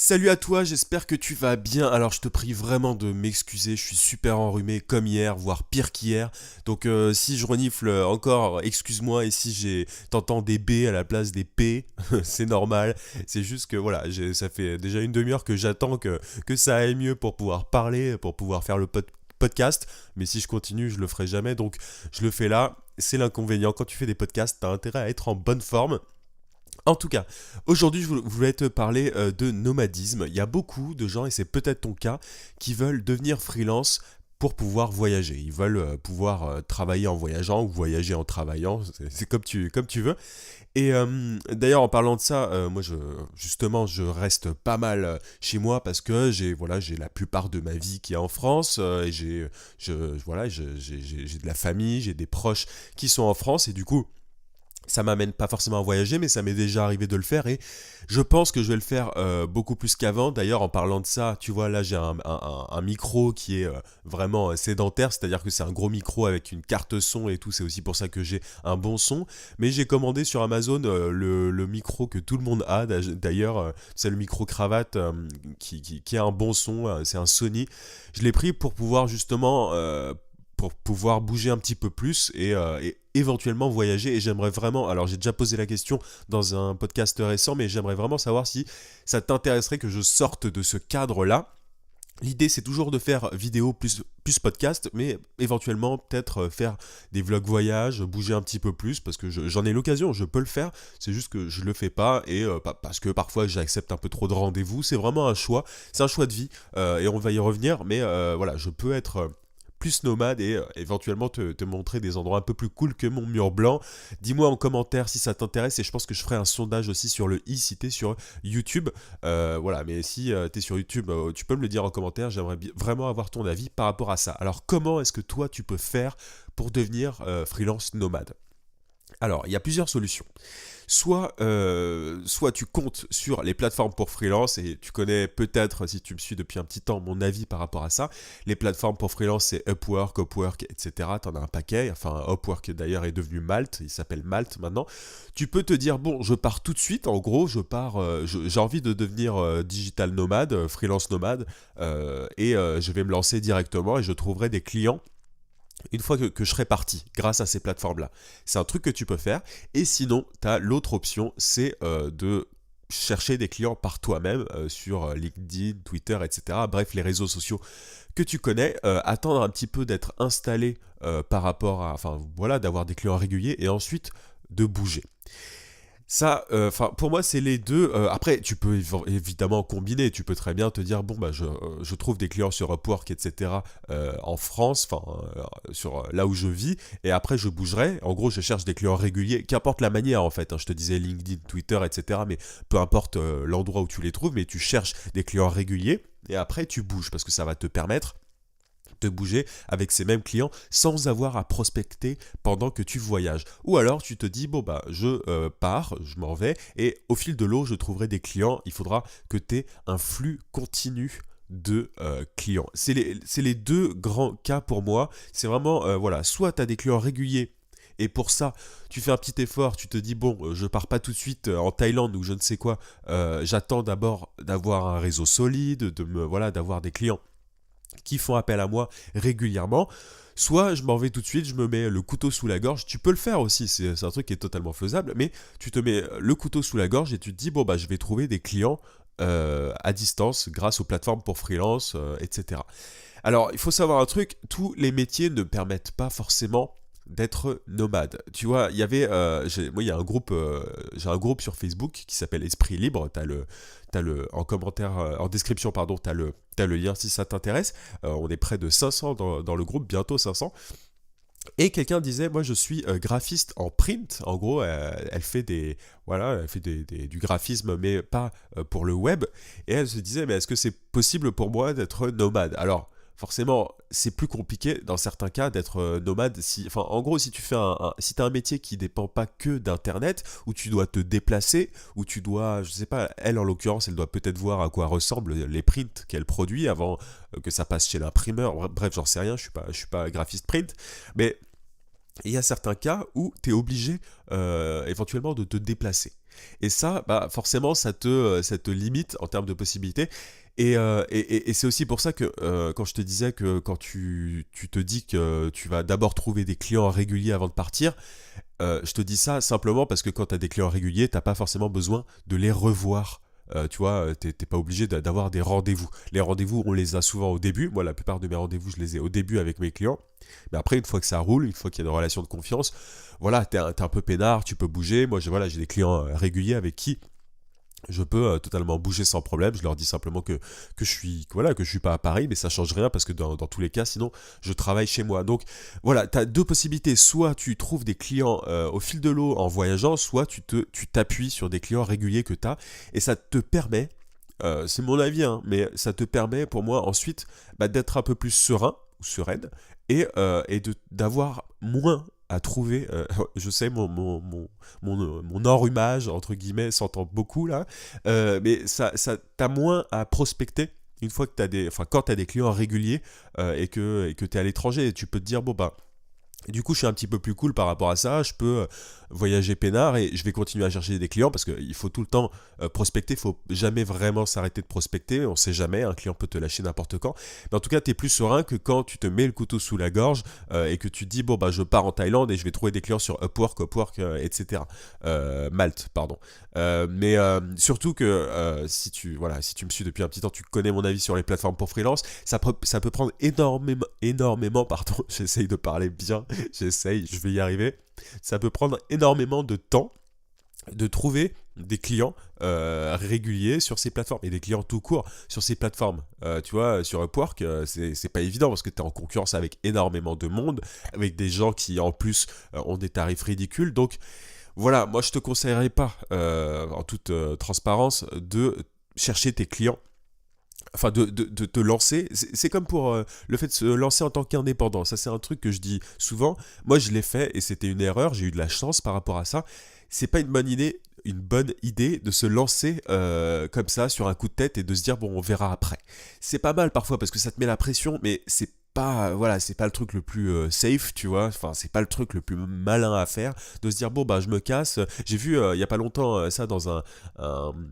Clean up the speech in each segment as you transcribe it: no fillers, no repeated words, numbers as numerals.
Salut à toi, j'espère que tu vas bien. Alors je te prie vraiment de m'excuser, je suis super enrhumé comme hier, voire pire qu'hier. Donc si je renifle encore, excuse-moi. Et si t'entends des B à la place des P, c'est normal. C'est juste que voilà, ça fait déjà une demi-heure que j'attends que ça aille mieux pour pouvoir parler, pour pouvoir faire le podcast. Mais si je continue, je le ferai jamais. Donc je le fais là. C'est l'inconvénient. Quand tu fais des podcasts, t'as intérêt à être en bonne forme. En tout cas, aujourd'hui, je voulais te parler de nomadisme. Il y a beaucoup de gens, et c'est peut-être ton cas, qui veulent devenir freelance pour pouvoir voyager. Ils veulent pouvoir travailler en voyageant ou voyager en travaillant. C'est comme tu veux. Et d'ailleurs, en parlant de ça, moi, justement, je reste pas mal chez moi parce que j'ai la plupart de ma vie qui est en France. Et j'ai de la famille, j'ai des proches qui sont en France. Et du coup, ça m'amène pas forcément à voyager, mais ça m'est déjà arrivé de le faire et je pense que je vais le faire beaucoup plus qu'avant. D'ailleurs, en parlant de ça, tu vois, là j'ai un micro qui est vraiment sédentaire, c'est-à-dire que c'est un gros micro avec une carte son et tout, c'est aussi pour ça que j'ai un bon son. Mais j'ai commandé sur Amazon le micro que tout le monde a, d'ailleurs, c'est le micro cravate qui a un bon son, c'est un Sony. Je l'ai pris pour pouvoir justement pour pouvoir bouger un petit peu plus et éventuellement voyager. Et j'aimerais vraiment, alors j'ai déjà posé la question dans un podcast récent, mais j'aimerais vraiment savoir si ça t'intéresserait que je sorte de ce cadre-là. L'idée, c'est toujours de faire vidéo plus podcast, mais éventuellement peut-être faire des vlogs voyage, bouger un petit peu plus, parce que j'en ai l'occasion, je peux le faire, c'est juste que je le fais pas, et parce que parfois j'accepte un peu trop de rendez-vous, c'est vraiment un choix, c'est un choix de vie, et on va y revenir, mais voilà, je peux être plus nomade et éventuellement te montrer des endroits un peu plus cool que mon mur blanc. Dis-moi en commentaire si ça t'intéresse et je pense que je ferai un sondage aussi sur le si t'es sur YouTube. Voilà, mais si t'es sur YouTube, tu peux me le dire en commentaire, j'aimerais vraiment avoir ton avis par rapport à ça. Alors comment est-ce que toi tu peux faire pour devenir freelance nomade? Alors, il y a plusieurs solutions. Soit tu comptes sur les plateformes pour freelance, et tu connais peut-être, si tu me suis depuis un petit temps, mon avis par rapport à ça. Les plateformes pour freelance, c'est Upwork, etc. T'en as un paquet. Enfin, Upwork d'ailleurs est devenu Malte, il s'appelle Malte maintenant. Tu peux te dire, bon, je pars tout de suite, en gros, j'ai envie de devenir digital nomade, freelance nomade, et je vais me lancer directement et je trouverai des clients une fois que je serai parti grâce à ces plateformes-là. C'est un truc que tu peux faire. Et sinon, tu as l'autre option, c'est de chercher des clients par toi-même sur LinkedIn, Twitter, etc. Bref, les réseaux sociaux que tu connais. Attendre un petit peu d'être installé par rapport à... Enfin, voilà, d'avoir des clients réguliers et ensuite de bouger. Ça, pour moi, c'est les deux. Après, tu peux évidemment combiner. Tu peux très bien te dire, bon, bah, je trouve des clients sur Upwork, etc. En France, sur là où je vis, et après, je bougerai. En gros, je cherche des clients réguliers, qu'importe la manière, en fait. Hein. Je te disais LinkedIn, Twitter, etc. Mais peu importe l'endroit où tu les trouves, mais tu cherches des clients réguliers, et après, tu bouges, parce que ça va te permettre de bouger avec ces mêmes clients sans avoir à prospecter pendant que tu voyages. Ou alors tu te dis, bon bah je pars, je m'en vais, et au fil de l'eau je trouverai des clients. Il faudra que tu aies un flux continu de clients. C'est les deux grands cas pour moi. C'est vraiment, voilà, soit tu as des clients réguliers, et pour ça, tu fais un petit effort, tu te dis, bon, je pars pas tout de suite en Thaïlande ou je ne sais quoi, j'attends d'abord d'avoir un réseau solide, voilà, d'avoir des clients qui font appel à moi régulièrement. Soit je m'en vais tout de suite, je me mets le couteau sous la gorge. Tu peux le faire aussi, c'est un truc qui est totalement faisable, mais tu te mets le couteau sous la gorge et tu te dis, bon, bah, je vais trouver des clients à distance grâce aux plateformes pour freelance, etc. Alors, il faut savoir un truc, tous les métiers ne permettent pas forcément d'être nomade. Tu vois, moi, il y a un groupe, j'ai un groupe sur Facebook qui s'appelle Esprit Libre. En commentaire, en description, pardon, t'as le lien si ça t'intéresse. On est près de 500 dans le groupe, bientôt 500. Et quelqu'un disait, moi je suis graphiste en print. En gros, elle fait du graphisme, mais pas pour le web. Et elle se disait, mais est-ce que c'est possible pour moi d'être nomade? Alors, forcément, c'est plus compliqué dans certains cas d'être nomade. En gros, si tu fais si t'as un métier qui dépend pas que d'internet, où tu dois te déplacer, où tu dois, je sais pas, elle en l'occurrence, elle doit peut-être voir à quoi ressemblent les prints qu'elle produit avant que ça passe chez l'imprimeur. Bref, j'en sais rien, je suis pas graphiste print, mais il y a certains cas où tu es obligé éventuellement de te déplacer. Et ça, bah, forcément, ça te limite en termes de possibilités. Et c'est aussi pour ça que quand je te disais que quand tu te dis que tu vas d'abord trouver des clients réguliers avant de partir, je te dis ça simplement parce que quand tu as des clients réguliers, t'as pas forcément besoin de les revoir. Tu vois, t'es pas obligé d'avoir des rendez-vous. Les rendez-vous, on les a souvent au début. Moi, la plupart de mes rendez-vous, je les ai au début avec mes clients. Mais après, une fois que ça roule, une fois qu'il y a une relation de confiance, voilà, t'es un peu peinard, tu peux bouger. Moi, voilà, j'ai des clients réguliers avec qui je peux totalement bouger sans problème. Je leur dis simplement que je suis pas à Paris, mais ça change rien parce que dans tous les cas, sinon, je travaille chez moi. Donc voilà, tu as deux possibilités. Soit tu trouves des clients au fil de l'eau en voyageant, soit tu t'appuies sur des clients réguliers que tu as et ça te permet, c'est mon avis, hein, mais ça te permet pour moi ensuite bah, d'être un peu plus serein ou sereine et d'avoir moins à trouver, je sais, mon enrhumage, entre guillemets, s'entend beaucoup là, mais ça t'as moins à prospecter une fois que enfin, quand tu as des clients réguliers et que tu es à l'étranger, tu peux te dire, bon bah, et du coup, je suis un petit peu plus cool par rapport à ça. Je peux voyager peinard et je vais continuer à chercher des clients parce qu'il faut tout le temps prospecter. Il faut jamais vraiment s'arrêter de prospecter. On sait jamais, un client peut te lâcher n'importe quand. Mais en tout cas, tu es plus serein que quand tu te mets le couteau sous la gorge et que tu te dis, bon, bah, je pars en Thaïlande et je vais trouver des clients sur Upwork, etc. Malte, pardon. Mais surtout que si tu me suis depuis un petit temps, tu connais mon avis sur les plateformes pour freelance. Ça peut prendre énormément, pardon, j'essaye de parler bien, j'essaye, je vais y arriver. Ça peut prendre énormément de temps de trouver des clients réguliers sur ces plateformes et des clients tout court sur ces plateformes. Tu vois, sur Upwork, c'est pas évident parce que tu es en concurrence avec énormément de monde, avec des gens qui en plus ont des tarifs ridicules. Donc voilà, moi je te conseillerais pas, en toute transparence, de chercher tes clients, enfin de te lancer. C'est comme pour le fait de se lancer en tant qu'indépendant. Ça, c'est un truc que je dis souvent. Moi, je l'ai fait et c'était une erreur. J'ai eu de la chance par rapport à ça. C'est pas une bonne idée de se lancer comme ça sur un coup de tête et de se dire bon, on verra après. C'est pas mal parfois parce que ça te met la pression, mais c'est pas le truc le plus safe, tu vois. Enfin, c'est pas le truc le plus malin à faire de se dire bon bah je me casse. J'ai vu il y a pas longtemps ça dans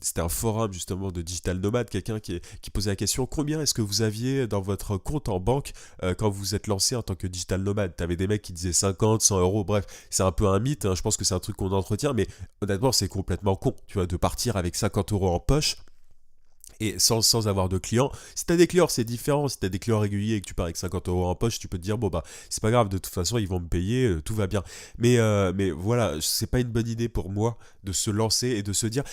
c'était un forum justement de digital nomade, quelqu'un qui posait la question combien est-ce que vous aviez dans votre compte en banque quand vous vous êtes lancé en tant que digital nomade. T'avais des mecs qui disaient 50, 100 euros, bref, c'est un peu un mythe, hein. Je pense que c'est un truc qu'on entretient, mais honnêtement c'est complètement con, tu vois, de partir avec 50 euros en poche et sans avoir de clients. Si t'as des clients, c'est différent. Si t'as des clients réguliers et que tu pars avec 50 euros en poche, tu peux te dire, bon bah, c'est pas grave, de toute façon, ils vont me payer, tout va bien. Mais voilà, c'est pas une bonne idée pour moi de se lancer et de se dire,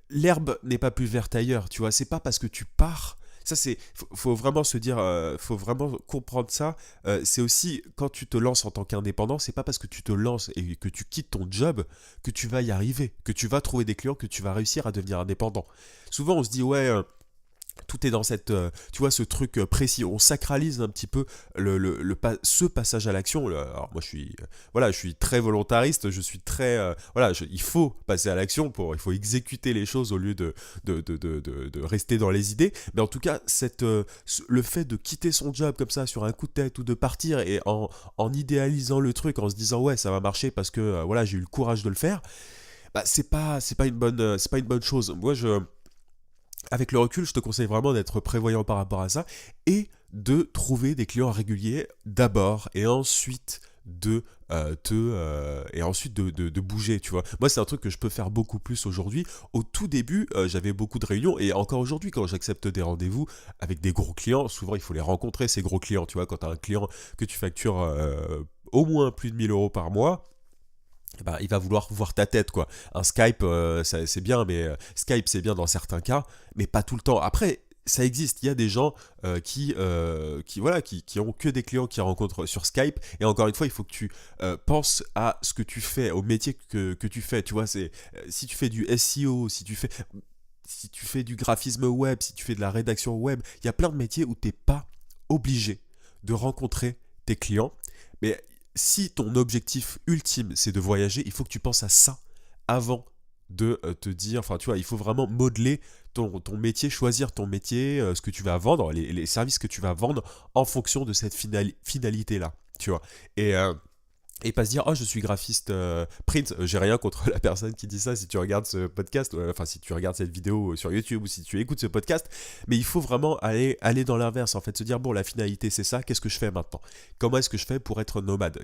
l'herbe n'est pas plus verte ailleurs, tu vois. C'est pas parce que tu pars. Ça, faut vraiment se dire, faut vraiment comprendre ça. C'est aussi quand tu te lances en tant qu'indépendant, c'est pas parce que tu te lances et que tu quittes ton job que tu vas y arriver, que tu vas trouver des clients, que tu vas réussir à devenir indépendant. Souvent, on se dit, ouais, tout est dans tu vois, ce truc précis. On sacralise un petit peu ce passage à l'action. Alors moi, voilà, je suis très volontariste. Je suis très, voilà, il faut passer à l'action il faut exécuter les choses au lieu de rester dans les idées. Mais en tout cas, le fait de quitter son job comme ça sur un coup de tête ou de partir et en idéalisant le truc, en se disant ouais, ça va marcher parce que voilà, j'ai eu le courage de le faire. Bah, c'est pas une bonne chose. Moi, avec le recul, je te conseille vraiment d'être prévoyant par rapport à ça et de trouver des clients réguliers d'abord et ensuite de bouger, tu vois. Moi, c'est un truc que je peux faire beaucoup plus aujourd'hui. Au tout début, j'avais beaucoup de réunions et encore aujourd'hui, quand j'accepte des rendez-vous avec des gros clients, souvent il faut les rencontrer, ces gros clients, tu vois. Quand tu as un client que tu factures au moins plus de 1000 euros par mois, bah, il va vouloir voir ta tête, quoi. Un Skype, c'est bien, mais Skype, c'est bien dans certains cas, mais pas tout le temps. Après, ça existe. Il y a des gens voilà, qui ont que des clients qu'ils rencontrent sur Skype. Et encore une fois, il faut que tu penses à ce que tu fais, au métier que tu fais. Tu vois, si tu fais du SEO, si tu fais du graphisme web, si tu fais de la rédaction web, il y a plein de métiers où tu n'es pas obligé de rencontrer tes clients. Mais si ton objectif ultime c'est de voyager, il faut que tu penses à ça avant de te dire, enfin tu vois, il faut vraiment modeler ton métier, choisir ton métier, ce que tu vas vendre, les services que tu vas vendre en fonction de cette finalité-là, tu vois. Et et pas se dire oh je suis graphiste print. J'ai rien contre la personne qui dit ça si tu regardes ce podcast, enfin si tu regardes cette vidéo sur YouTube ou si tu écoutes ce podcast, mais il faut vraiment aller dans l'inverse en fait, se dire bon la finalité c'est ça, qu'est-ce que je fais maintenant, comment est-ce que je fais pour être nomade,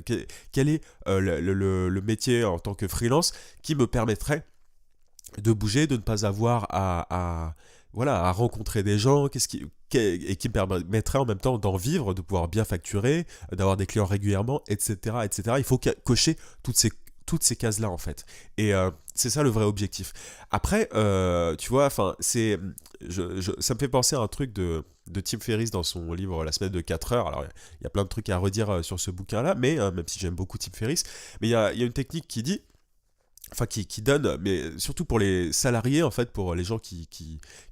quel est le métier en tant que freelance qui me permettrait de bouger, de ne pas avoir voilà, à rencontrer des gens, et qui me permettrait en même temps d'en vivre, de pouvoir bien facturer, d'avoir des clients régulièrement, etc., etc. Il faut cocher toutes ces cases-là en fait. Et c'est ça le vrai objectif. Après, tu vois, enfin, ça me fait penser à un truc de Tim Ferriss dans son livre La semaine de 4 heures. Alors, il y a plein de trucs à redire sur ce bouquin-là, mais même si j'aime beaucoup Tim Ferriss, mais il y a une technique qui dit enfin qui donne, mais surtout pour les salariés, en fait, pour les gens qui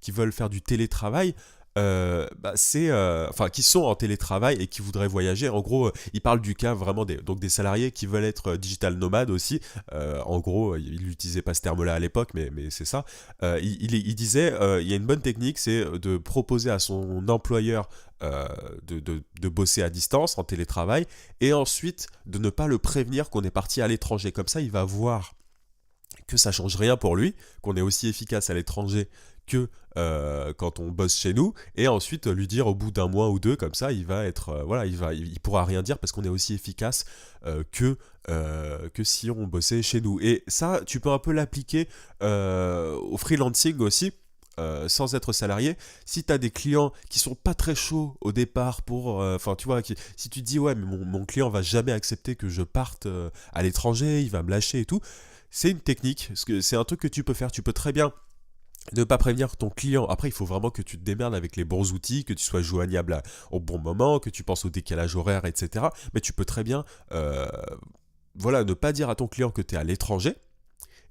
veulent faire du télétravail, enfin, qui sont en télétravail et qui voudraient voyager. En gros, il parle du cas vraiment donc des salariés qui veulent être digital nomades aussi. En gros, il n'utilisait pas ce terme-là à l'époque, mais c'est ça. Il disait, il y a une bonne technique, c'est de proposer à son employeur de bosser à distance, en télétravail, et ensuite de ne pas le prévenir qu'on est parti à l'étranger. Comme ça, il va voir que ça change rien pour lui, qu'on est aussi efficace à l'étranger que quand on bosse chez nous, et ensuite lui dire au bout d'un mois ou deux, comme ça, il va être, voilà, il pourra rien dire parce qu'on est aussi efficace que si on bossait chez nous. Et ça, tu peux un peu l'appliquer au freelancing aussi. Sans être salarié, si tu as des clients qui sont pas très chauds au départ pour, enfin tu vois, si tu te dis ouais mais mon client va jamais accepter que je parte à l'étranger, il va me lâcher et tout, c'est une technique, c'est un truc que tu peux faire, tu peux très bien ne pas prévenir ton client. Après, il faut vraiment que tu te démerdes avec les bons outils, que tu sois joignable au bon moment, que tu penses au décalage horaire, etc. Mais tu peux très bien, voilà, ne pas dire à ton client que tu es à l'étranger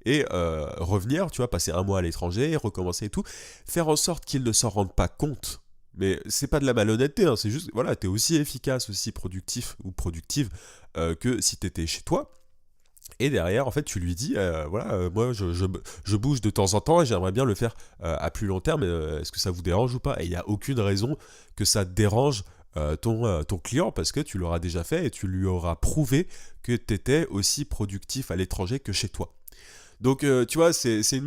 et revenir, tu vois, passer un mois à l'étranger, recommencer et tout, faire en sorte qu'il ne s'en rende pas compte. Mais c'est pas de la malhonnêteté, hein, c'est juste, voilà, t'es aussi efficace, aussi productif ou productive que si t'étais chez toi. Et derrière, en fait, tu lui dis, voilà, moi, je bouge de temps en temps et j'aimerais bien le faire à plus long terme. Est-ce que ça vous dérange ou pas? Et il n'y a aucune raison que ça te dérange ton client parce que tu l'auras déjà fait et tu lui auras prouvé que tu étais aussi productif à l'étranger que chez toi. Donc, tu vois, c'est une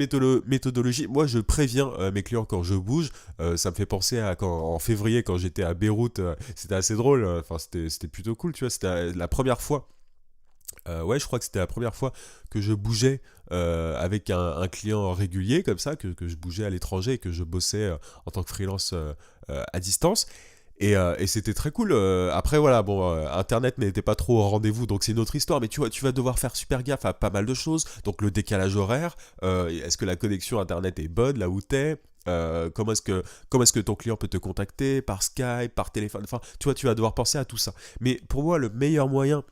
méthodologie. Moi, je préviens mes clients quand je bouge. Ça me fait penser à en février, quand j'étais à Beyrouth. C'était assez drôle. Enfin, c'était plutôt cool, tu vois. C'était la première fois. Ouais, je crois que c'était la première fois que je bougeais avec un client régulier, comme ça, que je bougeais à l'étranger et que je bossais en tant que freelance à distance. Et c'était très cool. Après, voilà, bon, Internet n'était pas trop au rendez-vous, donc c'est une autre histoire. Mais tu vois, tu vas devoir faire super gaffe à pas mal de choses. Donc le décalage horaire, est-ce que la connexion Internet est bonne là où t'es? Comment est-ce que ton client peut te contacter par Skype, par téléphone? Enfin, tu vois, tu vas devoir penser à tout ça. Mais pour moi, le meilleur moyen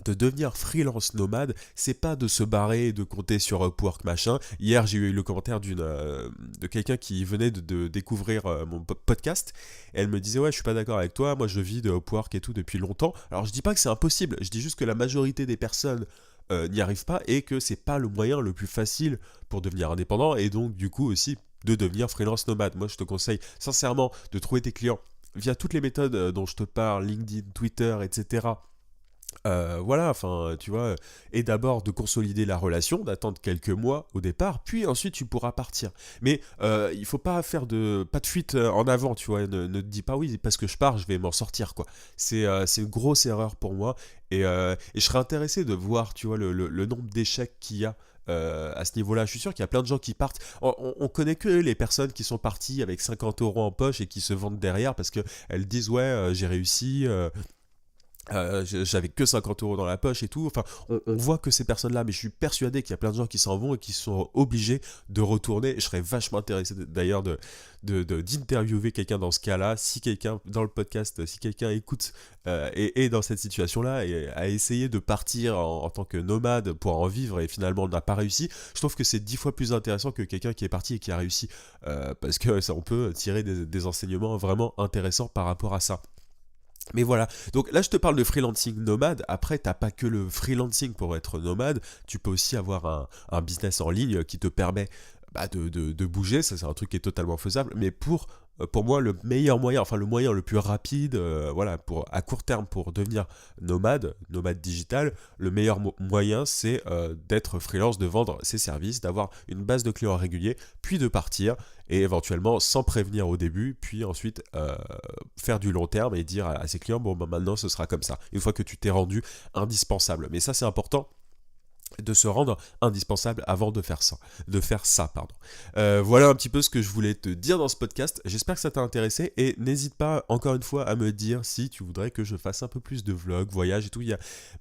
de devenir freelance nomade, c'est pas de se barrer et de compter sur Upwork machin. Hier, j'ai eu le commentaire de quelqu'un qui venait de découvrir mon podcast. Et elle me disait ouais, je suis pas d'accord avec toi. Moi, je vis de Upwork et tout depuis longtemps. Alors, je dis pas que c'est impossible. Je dis juste que la majorité des personnes n'y arrivent pas et que c'est pas le moyen le plus facile pour devenir indépendant et donc du coup aussi de devenir freelance nomade. Moi, je te conseille sincèrement de trouver tes clients via toutes les méthodes dont je te parle, LinkedIn, Twitter, etc. Voilà, enfin, tu vois, et d'abord de consolider la relation, d'attendre quelques mois au départ, puis ensuite tu pourras partir. Mais il faut pas faire pas de fuite en avant, tu vois, ne te dis pas oui, parce que je pars, je vais m'en sortir, quoi. C'est une grosse erreur pour moi, et je serais intéressé de voir, tu vois, le nombre d'échecs qu'il y a. À ce niveau-là, je suis sûr qu'il y a plein de gens qui partent. On connaît que les personnes qui sont parties avec 50 euros en poche et qui se vendent derrière parce qu'elles disent ouais, j'ai réussi. J'avais que 50 euros dans la poche et tout. Enfin, on voit que ces personnes-là, mais je suis persuadé qu'il y a plein de gens qui s'en vont et qui sont obligés de retourner. Je serais vachement intéressé d'ailleurs d'interviewer quelqu'un dans ce cas-là. Si quelqu'un dans le podcast, si quelqu'un écoute et est dans cette situation-là et a essayé de partir en tant que nomade pour en vivre et finalement n'a pas réussi, je trouve que c'est 10 fois plus intéressant que quelqu'un qui est parti et qui a réussi. Parce que ça, on peut tirer des enseignements vraiment intéressants par rapport à ça. Mais voilà, donc là je te parle de freelancing nomade. Après, t'as pas que le freelancing pour être nomade, tu peux aussi avoir un business en ligne qui te permet de bouger, ça c'est un truc qui est totalement faisable, mais pour moi le meilleur moyen, enfin le moyen le plus rapide, voilà, à court terme pour devenir nomade digital, le meilleur moyen c'est d'être freelance, de vendre ses services, d'avoir une base de clients réguliers, puis de partir, et éventuellement sans prévenir au début, puis ensuite faire du long terme et dire à ses clients, bon bah, maintenant ce sera comme ça, une fois que tu t'es rendu indispensable. Mais ça c'est important de se rendre indispensable avant de faire ça, pardon. Voilà un petit peu ce que je voulais te dire dans ce podcast. J'espère que ça t'a intéressé et n'hésite pas encore une fois à me dire si tu voudrais que je fasse un peu plus de vlogs, voyages et tout.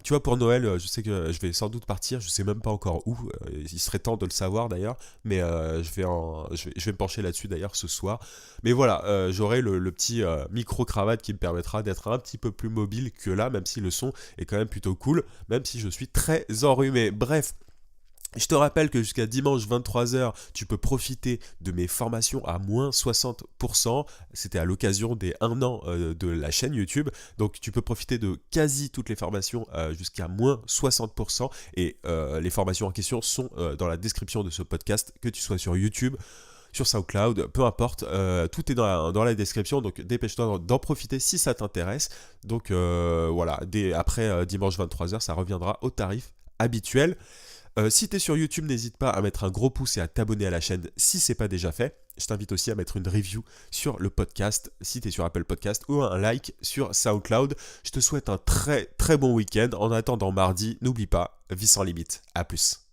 Tu vois, pour Noël, je sais que je vais sans doute partir, je sais même pas encore où. Il serait temps de le savoir d'ailleurs, mais je vais me pencher là-dessus d'ailleurs ce soir. Mais voilà, j'aurai le petit micro-cravate qui me permettra d'être un petit peu plus mobile que là, même si le son est quand même plutôt cool, même si je suis très enrhumé. Bref, je te rappelle que jusqu'à dimanche 23h, tu peux profiter de mes formations à moins 60%. C'était à l'occasion des 1 an de la chaîne YouTube. Donc tu peux profiter de quasi toutes les formations jusqu'à moins 60%. Et les formations en question sont dans la description de ce podcast, que tu sois sur YouTube, sur SoundCloud, peu importe, tout est dans la description, donc dépêche-toi d'en profiter si ça t'intéresse. Donc voilà, après dimanche 23h, ça reviendra au tarif habituel. Si tu es sur YouTube, n'hésite pas à mettre un gros pouce et à t'abonner à la chaîne si c'est pas déjà fait. Je t'invite aussi à mettre une review sur le podcast si tu es sur Apple Podcast ou un like sur SoundCloud. Je te souhaite un très très bon week-end. En attendant mardi, n'oublie pas, vie sans limite. À plus.